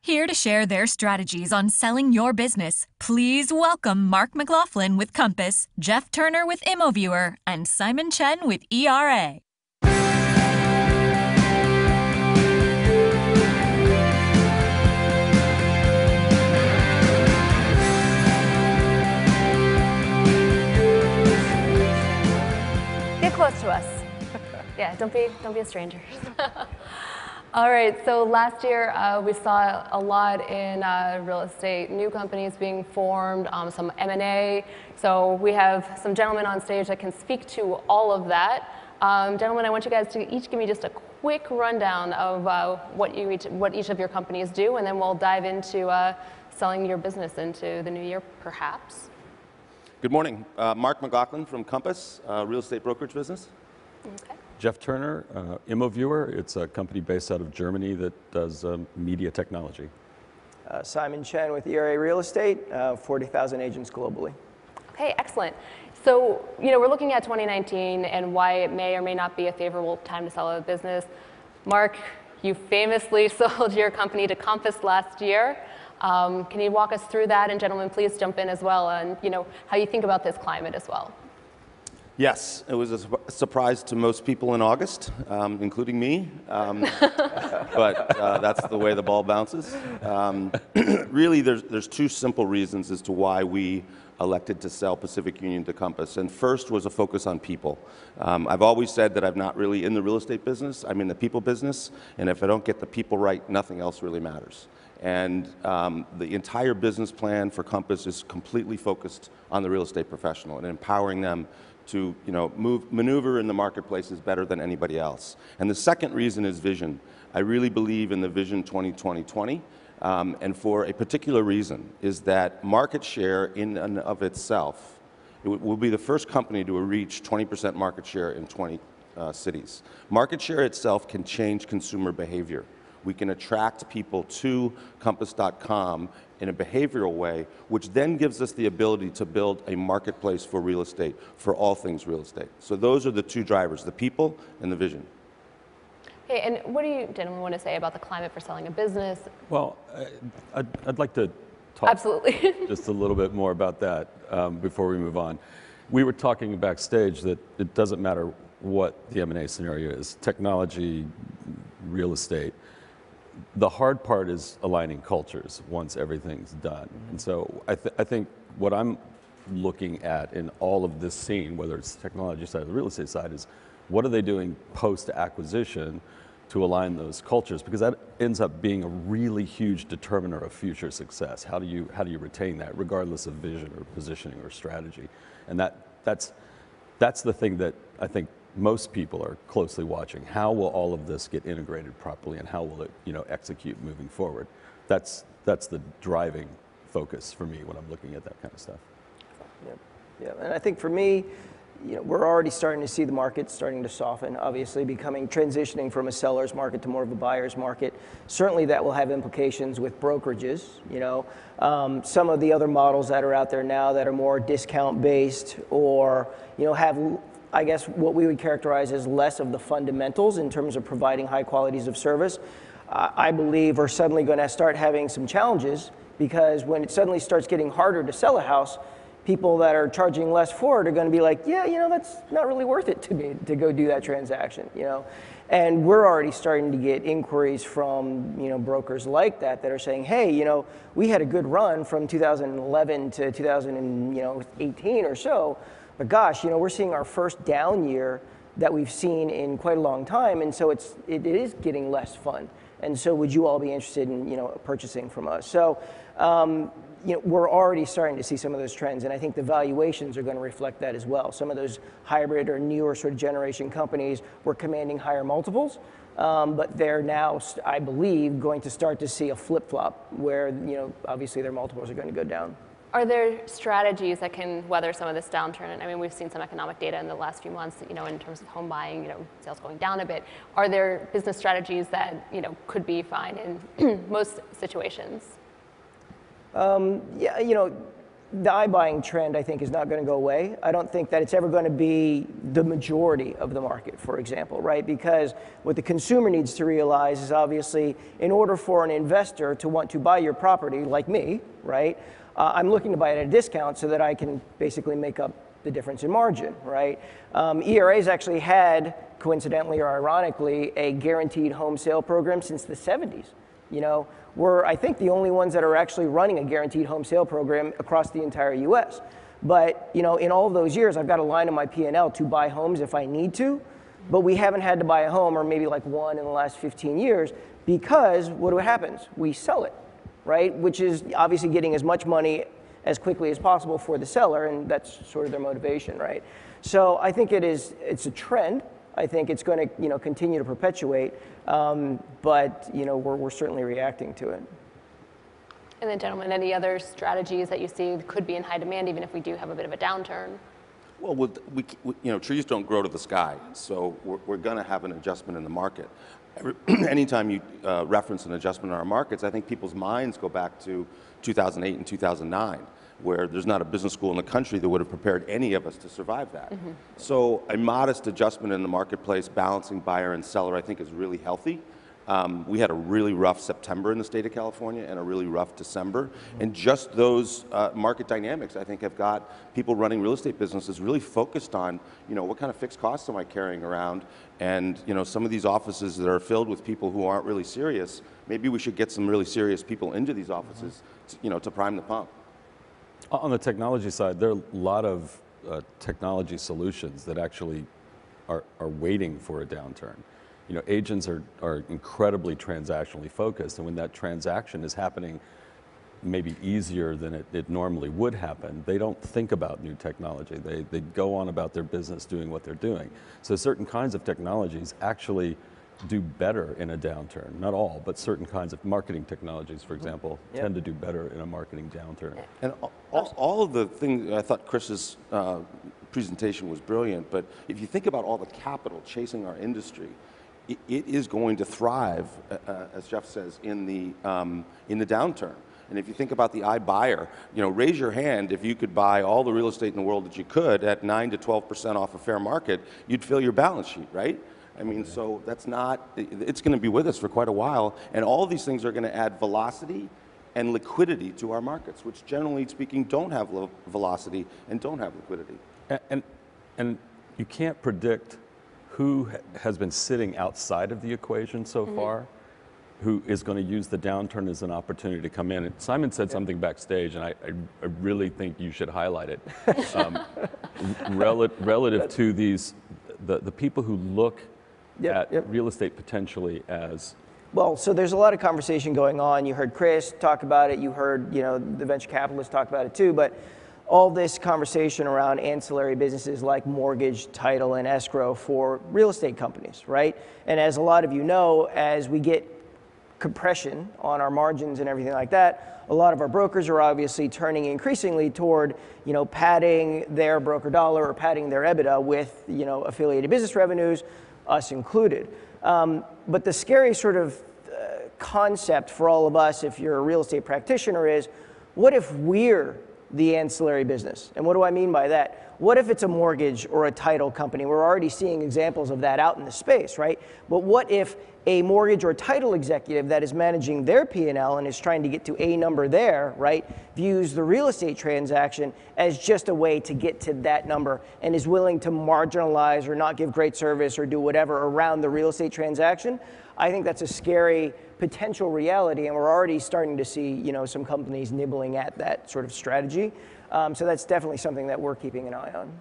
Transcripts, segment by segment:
Here to share their strategies on selling your business, please welcome Mark McLaughlin with Compass, Jeff Turner with ImmoViewer, and Simon Chen with ERA. Get close to us. Yeah, don't be a stranger. All right, so last year we saw a lot in real estate, new companies being formed, some M&A. So we have some gentlemen on stage that can speak to all of that. Gentlemen, I want you guys to each give me just a quick rundown of what each of your companies do, and then we'll dive into selling your business into the new year, perhaps. Good morning. Mark McLaughlin from Compass, real estate brokerage business. Okay. Jeff Turner, ImmoViewer. It's a company based out of Germany that does media technology. Simon Chen with ERA Real Estate, 40,000 agents globally. Okay, excellent. So, we're looking at 2019 and why it may or may not be a favorable time to sell a business. Mark, you famously sold your company to Compass last year. Can you walk us through that? And gentlemen, please jump in as well on, how you think about this climate as well. Yes, it was a surprise to most people in August, including me, but that's the way the ball bounces. Really, there's two simple reasons as to why we elected to sell Pacific Union to Compass. And first was a focus on people. I've always said that I'm not really in the real estate business, I'm in the people business, and if I don't get the people right, nothing else really matters. And the entire business plan for Compass is completely focused on the real estate professional and empowering them to maneuver in the marketplaces better than anybody else. And the second reason is vision. I really believe in the Vision 2020, and for a particular reason is that market share in and of itself, will be the first company to reach 20% market share in 20 cities. Market share itself can change consumer behavior. We can attract people to Compass.com in a behavioral way, which then gives us the ability to build a marketplace for real estate, for all things real estate. So those are the two drivers, the people and the vision. Okay, and what do you gentlemen want to say about the climate for selling a business? Well, I'd like to talk Absolutely. just a little bit more about that before we move on. We were talking backstage that it doesn't matter what the M&A scenario is, technology, real estate. The hard part is aligning cultures once everything's done. And so I think what I'm looking at in all of this scene, whether it's the technology side or the real estate side, is what are they doing post-acquisition to align those cultures? Because that ends up being a really huge determiner of future success. How do you retain that, regardless of vision or positioning or strategy? And that's the thing that I think most people are closely watching. How will all of this get integrated properly, and how will it, execute moving forward? That's the driving focus for me when I'm looking at that kind of stuff. Yeah. And I think for me, we're already starting to see the market starting to soften, obviously transitioning from a seller's market to more of a buyer's market. Certainly that will have implications with brokerages. Some of the other models that are out there now that are more discount based or, have, I guess, what we would characterize as less of the fundamentals in terms of providing high qualities of service, I believe are suddenly going to start having some challenges, because when it suddenly starts getting harder to sell a house, people that are charging less for it are going to be like, yeah, that's not really worth it to me to go do that transaction, And we're already starting to get inquiries from, brokers like that are saying, hey, we had a good run from 2011 to 2018 or so, but gosh, we're seeing our first down year that we've seen in quite a long time, and so it is getting less fun. And so would you all be interested in, purchasing from us? So, we're already starting to see some of those trends, and I think the valuations are going to reflect that as well. Some of those hybrid or newer sort of generation companies were commanding higher multiples, but they're now, I believe, going to start to see a flip-flop where, obviously their multiples are going to go down. Are there strategies that can weather some of this downturn? I mean, we've seen some economic data in the last few months, in terms of home buying, sales going down a bit. Are there business strategies that, could be fine in most situations? Yeah, the iBuying trend, I think, is not going to go away. I don't think that it's ever going to be the majority of the market, for example, right? Because what the consumer needs to realize is obviously, in order for an investor to want to buy your property, like me, right, I'm looking to buy it at a discount so that I can basically make up the difference in margin, right? ERA's actually had, coincidentally or ironically, a guaranteed home sale program since the 70s. You know, we're, I think, the only ones that are actually running a guaranteed home sale program across the entire US. But, you know, in all of those years, I've got a line in my P&L to buy homes if I need to, but we haven't had to buy a home, or maybe like one in the last 15 years, because what happens? We sell it, right? Which is obviously getting as much money as quickly as possible for the seller, and that's sort of their motivation, right? So I think it's a trend. I think it's going to, you know, continue to perpetuate, but, you know, we're certainly reacting to it. And then, gentlemen, any other strategies that you see could be in high demand, even if we do have a bit of a downturn? Well, you know, trees don't grow to the sky, so we're going to have an adjustment in the market. Anytime you reference an adjustment in our markets, I think people's minds go back to 2008 and 2009. Where there's not a business school in the country that would have prepared any of us to survive that. Mm-hmm. So a modest adjustment in the marketplace, balancing buyer and seller, I think is really healthy. We had a really rough September in the state of California and a really rough December. And just those market dynamics, I think, have got people running real estate businesses really focused on, you know, what kind of fixed costs am I carrying around? And, you know, some of these offices that are filled with people who aren't really serious, maybe we should get some really serious people into these offices, to, you know, to prime the pump. On the technology side, there are a lot of technology solutions that actually are waiting for a downturn. You know, agents are incredibly transactionally focused, and when that transaction is happening maybe easier than it normally would happen, they don't think about new technology. They go on about their business doing what they're doing. So certain kinds of technologies actually do better in a downturn. Not all, but certain kinds of marketing technologies, for example, tend to do better in a marketing downturn. And all of the things, I thought Chris's presentation was brilliant, but if you think about all the capital chasing our industry, it is going to thrive, as Jeff says, in the downturn. And if you think about the iBuyer, you know, raise your hand if you could buy all the real estate in the world that you could at 9 to 12% off a fair market, you'd fill your balance sheet, right? I mean, so that's not, it's going to be with us for quite a while, and all of these things are going to add velocity and liquidity to our markets, which generally speaking don't have velocity and don't have liquidity. And you can't predict who has been sitting outside of the equation so far, who is going to use the downturn as an opportunity to come in. And Simon said something backstage, and I really think you should highlight it. Relative to these, the people who look at real estate potentially as? Well, so there's a lot of conversation going on. You heard Chris talk about it. You heard, you know, the venture capitalists talk about it too. But all this conversation around ancillary businesses like mortgage, title, and escrow for real estate companies, right? And as a lot of you know, as we get compression on our margins and everything like that, a lot of our brokers are obviously turning increasingly toward, you know, padding their broker dollar or padding their EBITDA with, you know, affiliated business revenues, us included. But the scary sort of concept for all of us, if you're a real estate practitioner, is what if we're the ancillary business? And what do I mean by that? What if it's a mortgage or a title company? We're already seeing examples of that out in the space, right? But what if a mortgage or title executive that is managing their P&L and is trying to get to a number there, right, views the real estate transaction as just a way to get to that number and is willing to marginalize or not give great service or do whatever around the real estate transaction? I think that's a scary potential reality, and we're already starting to see, you know, some companies nibbling at that sort of strategy. So that's definitely something that we're keeping an eye on.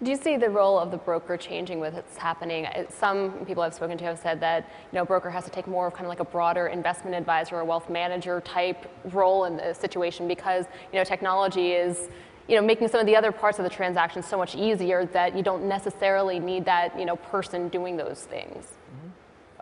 Do you see the role of the broker changing with what's happening? Some people I've spoken to have said that, you know, broker has to take more of kind of like a broader investment advisor or wealth manager type role in the situation because, you know, technology is, you know, making some of the other parts of the transaction so much easier that you don't necessarily need that, you know, person doing those things.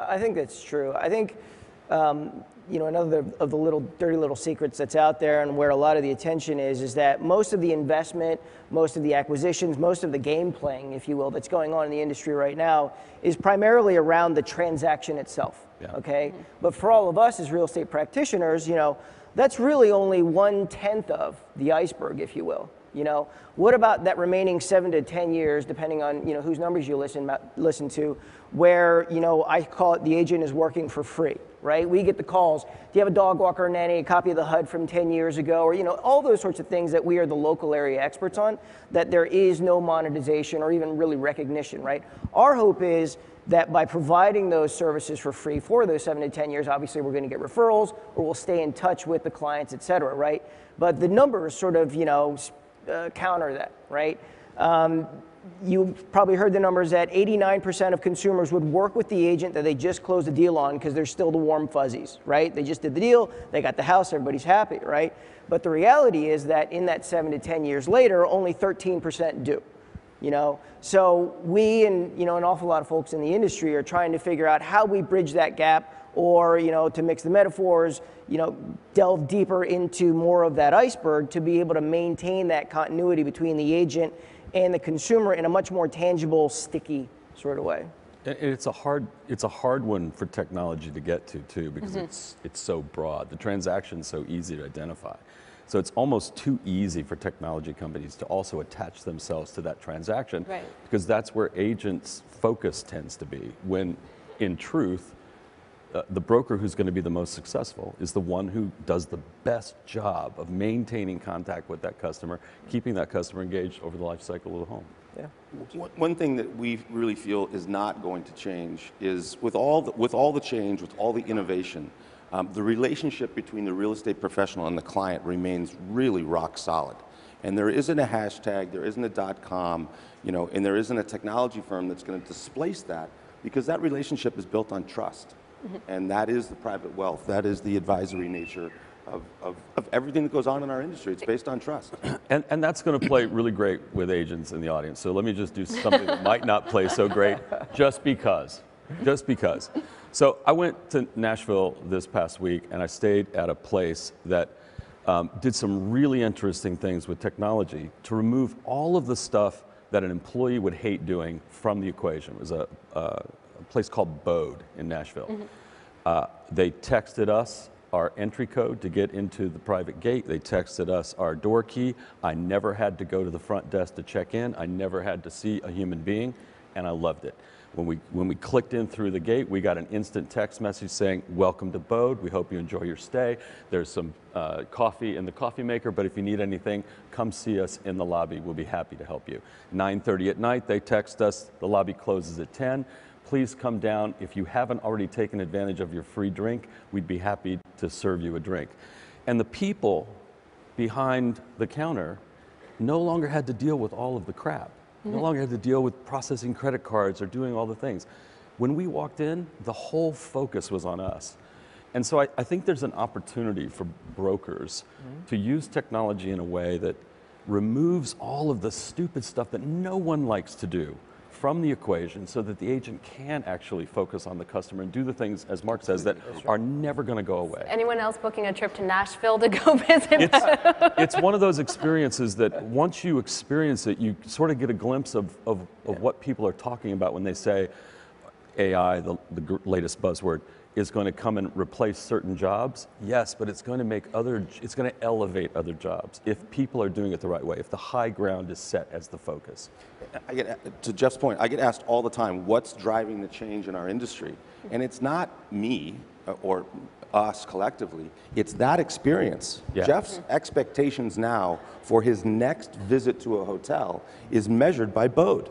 I think that's true. I think another of the little dirty little secrets that's out there and where a lot of the attention is that most of the investment, most of the acquisitions, most of the game playing, if you will, that's going on in the industry right now is primarily around the transaction itself, okay? But for all of us as real estate practitioners, that's really only 1/10 of the iceberg, if you will. What about that remaining 7 to 10 years, depending on whose numbers you listen to, where I call it the agent is working for free, right? We get the calls. Do you have a dog walker or nanny, a copy of the HUD from 10 years ago, or all those sorts of things that we are the local area experts on, that there is no monetization or even really recognition, right? Our hope is that by providing those services for free for those 7 to 10 years, obviously we're going to get referrals or we'll stay in touch with the clients, et cetera, right? But the numbers sort of, counter that, right? You've probably heard the numbers that 89% of consumers would work with the agent that they just closed a deal on because they're still the warm fuzzies, right? They just did the deal, they got the house, everybody's happy, right? But the reality is that in that 7 to 10 years later, only 13% do. So we and an awful lot of folks in the industry are trying to figure out how we bridge that gap, or to mix the metaphors, delve deeper into more of that iceberg to be able to maintain that continuity between the agent and the consumer in a much more tangible, sticky sort of way. It's a hard one for technology to get to too, because it's so broad. The transaction's so easy to identify. So it's almost too easy for technology companies to also attach themselves to that transaction, because that's where agents' focus tends to be, when in truth, the broker who's going to be the most successful is the one who does the best job of maintaining contact with that customer, keeping that customer engaged over the life cycle of the home. One thing that we really feel is not going to change is with all the change, with all the innovation, the relationship between the real estate professional and the client remains really rock solid. And there isn't a hashtag, there isn't a .com, and there isn't a technology firm that's going to displace that, because that relationship is built on trust. And that is the private wealth. That is the advisory nature of everything that goes on in our industry. It's based on trust. And that's going to play really great with agents in the audience. So let me just do something that might not play so great, just because. So I went to Nashville this past week, and I stayed at a place that did some really interesting things with technology to remove all of the stuff that an employee would hate doing from the equation. It was a place called Bode in Nashville. They texted us our entry code to get into the private gate. They texted us our door key. I never had to go to the front desk to check in. I never had to see a human being, and I loved it. When we clicked in through the gate, we got an instant text message saying, "Welcome to Bode. We hope you enjoy your stay. There's some coffee in the coffee maker, but if you need anything, come see us in the lobby. We'll be happy to help you." 9:30 at night, they text us, "The lobby closes at 10. Please come down. If you haven't already taken advantage of your free drink, we'd be happy to serve you a drink." And the people behind the counter no longer had to deal with all of the crap. No longer had to deal with processing credit cards or doing all the things. When we walked in, the whole focus was on us. And so I think there's an opportunity for brokers to use technology in a way that removes all of the stupid stuff that no one likes to do from the equation, so that the agent can actually focus on the customer and do the things, as Mark says, that are never going to go away. Anyone else booking a trip to Nashville to go visit? It's one of those experiences that once you experience it, you sort of get a glimpse of what people are talking about when they say AI, the latest buzzword, is going to come and replace certain jobs. Yes, but it's going to it's going to elevate other jobs if people are doing it the right way, if the high ground is set as the focus. To Jeff's point, I get asked all the time, what's driving the change in our industry? And it's not me or us collectively, it's that experience. Yeah. Jeff's expectations now for his next visit to a hotel is measured by Bode.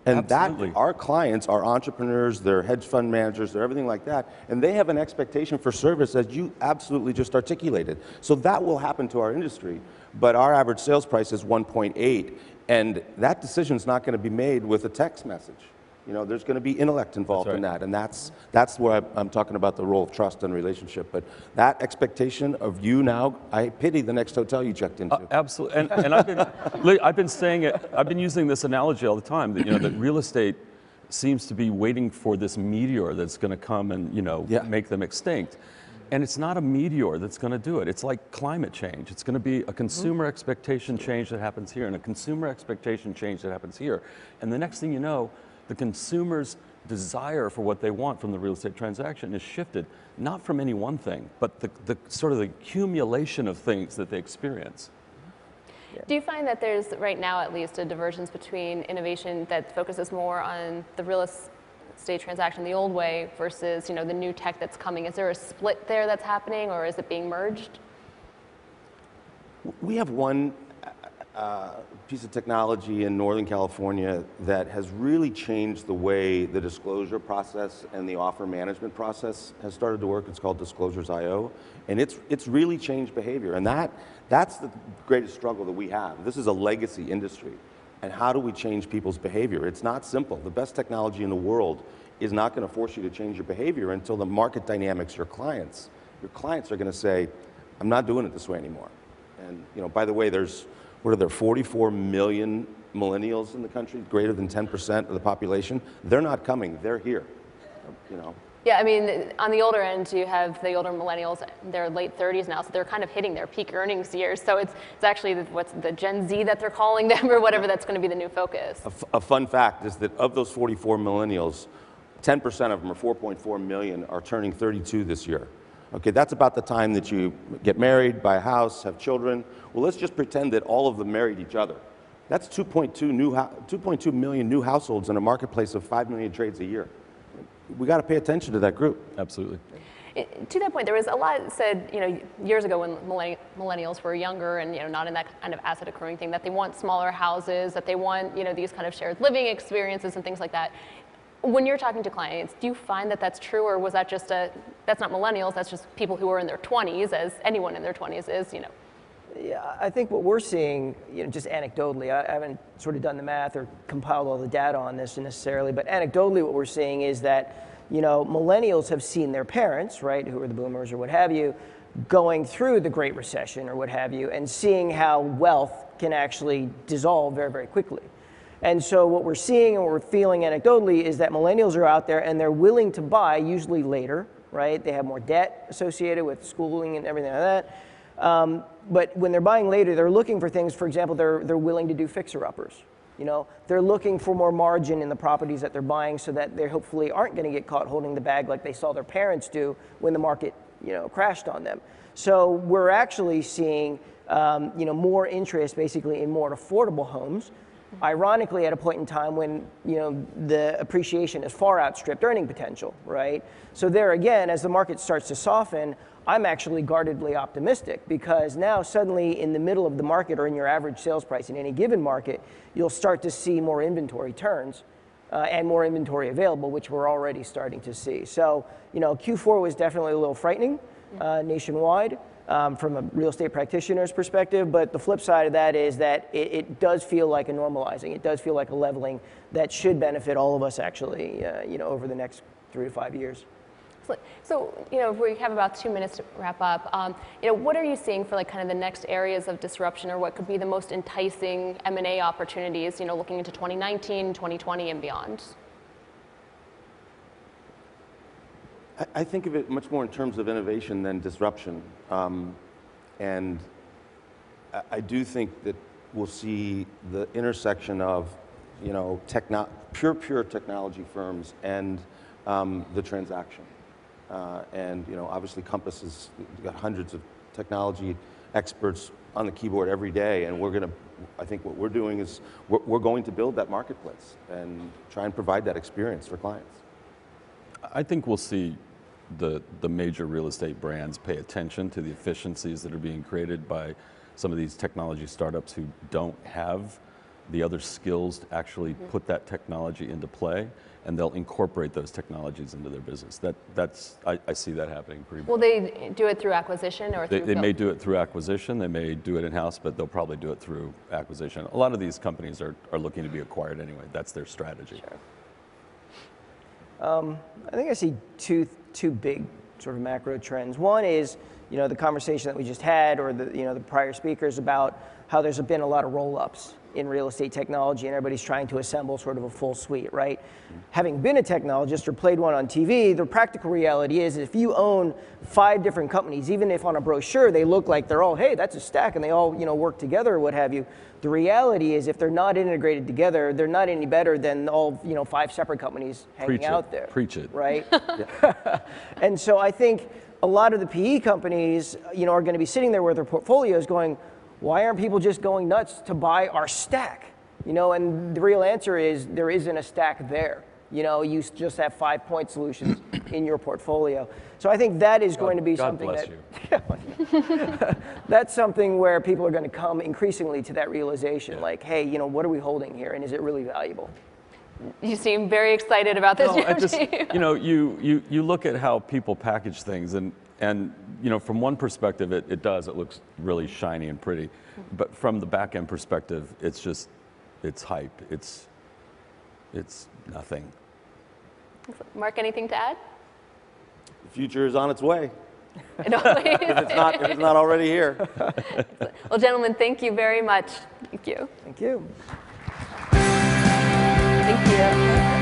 And Absolutely. that our clients are entrepreneurs, they're hedge fund managers, they're everything like that, and they have an expectation for service as you absolutely just articulated. So that will happen to our industry, but our average sales price is 1.8, and that decision's not going to be made with a text message. There's going to be intellect involved in that, and that's where I'm talking about the role of trust and relationship. But that expectation of you now, I pity the next hotel you checked into. Absolutely, and I've been saying it. I've been using this analogy all the time. That that real estate seems to be waiting for this meteor that's going to come and make them extinct. And it's not a meteor that's going to do it. It's like climate change. It's going to be a consumer expectation change that happens here and a consumer expectation change that happens here. And the next thing you know, the consumer's desire for what they want from the real estate transaction is shifted, not from any one thing, but the sort of the accumulation of things that they experience. Do you find that there's, right now at least, a divergence between innovation that focuses more on the real estate transaction the old way versus, the new tech that's coming? Is there a split there that's happening, or is it being merged? We have one piece of technology in Northern California that has really changed the way the disclosure process and the offer management process has started to work. It's called Disclosures.io, and it's really changed behavior. And that's the greatest struggle that we have. This is a legacy industry, and how do we change people's behavior? It's not simple. The best technology in the world is not going to force you to change your behavior until the market dynamics, your clients are going to say, I'm not doing it this way anymore. And by the way, what are there, 44 million millennials in the country, greater than 10% of the population? They're not coming, they're here, Yeah, I mean, on the older end, you have the older millennials, they're late 30s now, so they're kind of hitting their peak earnings years. So it's actually what's the Gen Z that they're calling them, or whatever, that's going to be the new focus. A fun fact is that of those 44 millennials, 10% of them, or 4.4 million, are turning 32 this year. Okay, that's about the time that you get married, buy a house, have children. Well, let's just pretend that all of them married each other. That's 2.2 million new households in a marketplace of 5 million trades a year. We got to pay attention to that group. Absolutely. To that point, there was a lot said, years ago when millennials were younger and, not in that kind of asset accruing thing, that they want smaller houses, that they want, these kind of shared living experiences and things like that. When you're talking to clients, do you find that that's true, or was that just that's not millennials, that's just people who are in their 20s, as anyone in their 20s is, Yeah, I think what we're seeing, just anecdotally, I haven't sort of done the math or compiled all the data on this necessarily, but anecdotally what we're seeing is that, millennials have seen their parents, right, who are the boomers or what have you, going through the Great Recession or what have you, and seeing how wealth can actually dissolve very, very quickly. And so what we're seeing and what we're feeling anecdotally is that millennials are out there and they're willing to buy, usually later, right? They have more debt associated with schooling and everything like that. But when they're buying later, they're looking for things, for example, they're willing to do fixer-uppers. They're looking for more margin in the properties that they're buying so that they hopefully aren't going to get caught holding the bag like they saw their parents do when the market, crashed on them. So we're actually seeing, more interest basically in more affordable homes. Ironically, at a point in time when the appreciation has far outstripped earning potential, right? So there again, as the market starts to soften, I'm actually guardedly optimistic, because now suddenly in the middle of the market, or in your average sales price in any given market, you'll start to see more inventory turns and more inventory available, which we're already starting to see. So Q4 was definitely a little frightening nationwide. From a real estate practitioner's perspective, but the flip side of that is that it does feel like a normalizing. It does feel like a leveling that should benefit all of us actually, over the next 3 to 5 years. So, we have about 2 minutes to wrap up. What are you seeing for kind of the next areas of disruption, or what could be the most enticing M&A opportunities, looking into 2019, 2020 and beyond? I think of it much more in terms of innovation than disruption. And I do think that we'll see the intersection of, pure technology firms and the transaction. And, obviously Compass has got hundreds of technology experts on the keyboard every day, and I think what we're doing is we're going to build that marketplace and try and provide that experience for clients. I think we'll see the major real estate brands pay attention to the efficiencies that are being created by some of these technology startups who don't have the other skills to actually put that technology into play, and they'll incorporate those technologies into their business. I see that happening pretty much. Will they do it through acquisition or through They may do it through acquisition, they may do it in-house, but they'll probably do it through acquisition. A lot of these companies are looking to be acquired anyway. That's their strategy. Sure. I think I see two big sort of macro trends. One is, the conversation that we just had, or the prior speakers, about how there's been a lot of roll-ups in real estate technology, and everybody's trying to assemble sort of a full suite, right? Having been a technologist or played one on TV, the practical reality is if you own 5 different companies, even if on a brochure they look like they're all, hey, that's a stack, and they all work together or what have you, the reality is if they're not integrated together, they're not any better than all 5 separate companies hanging out there. Preach it. Right? And so I think a lot of the PE companies are going to be sitting there with their portfolios going, why aren't people just going nuts to buy our stack? And the real answer is there isn't a stack there. You just have 5-point solutions in your portfolio. So I think that is going to be God something bless that's something where people are going to come increasingly to that realization, like, hey, what are we holding here, and is it really valuable? You seem very excited about this. No, I just, you look at how people package things, and from one perspective, it looks really shiny and pretty, but from the back end perspective, it's hype. It's nothing. Mark, anything to add? The future is on its way. It always If it's not already here. Well, gentlemen, thank you very much. Thank you. Thank you. Thank you.